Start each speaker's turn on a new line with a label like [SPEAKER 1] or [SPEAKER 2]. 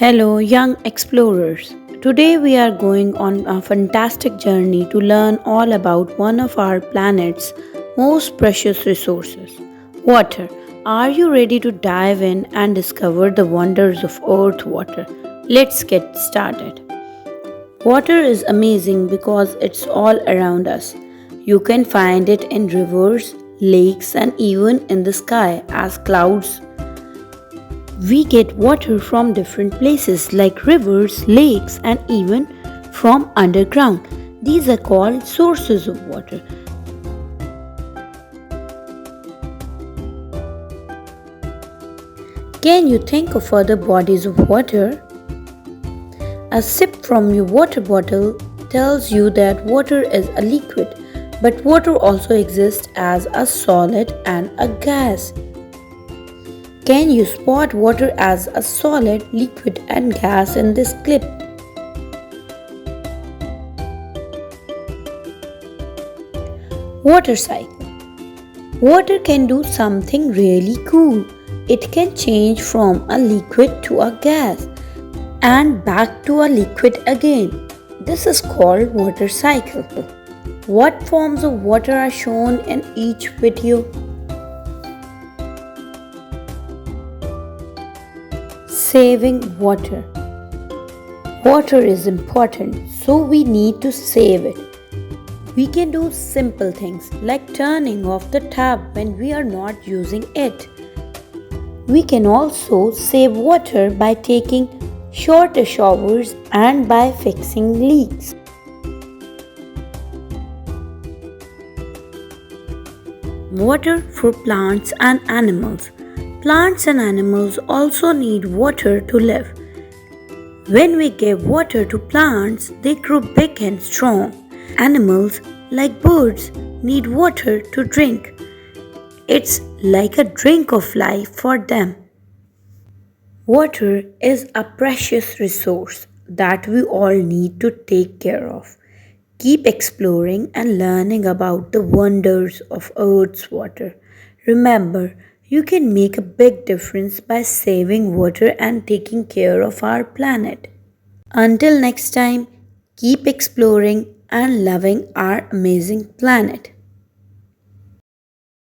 [SPEAKER 1] Hello, young explorers. Today we are going on a fantastic journey to learn all about one of our planet's most precious resources water. Are you ready to dive in and discover the wonders of Earth water? Let's get started. Water is amazing because it's all around us. You can find it in rivers, lakes, and even in the sky as clouds. We get water from different places like rivers, lakes, and even from underground. These are called sources of water. Can you think of other bodies of water? A sip from your water bottle tells you that water is a liquid, but water also exists as a solid and a gas. Can you spot water as a solid, liquid, and gas in this clip? Water cycle. Water can do something really cool. It can change from a liquid to a gas and back to a liquid again. This is called water cycle. What forms of water are shown in each video? Saving water. Water is important, so we need to save it. We can do simple things like turning off the tap when we are not using it. We can also save water by taking shorter showers and by fixing leaks. Water for plants and animals. Plants and animals also need water to live. When we give water to plants, they grow big and strong. Animals, like birds, need water to drink. It's like a drink of life for them. Water is a precious resource that we all need to take care of. Keep exploring and learning about the wonders of Earth's water. Remember, you can make a big difference by saving water and taking care of our planet. Until next time, keep exploring and loving our amazing planet.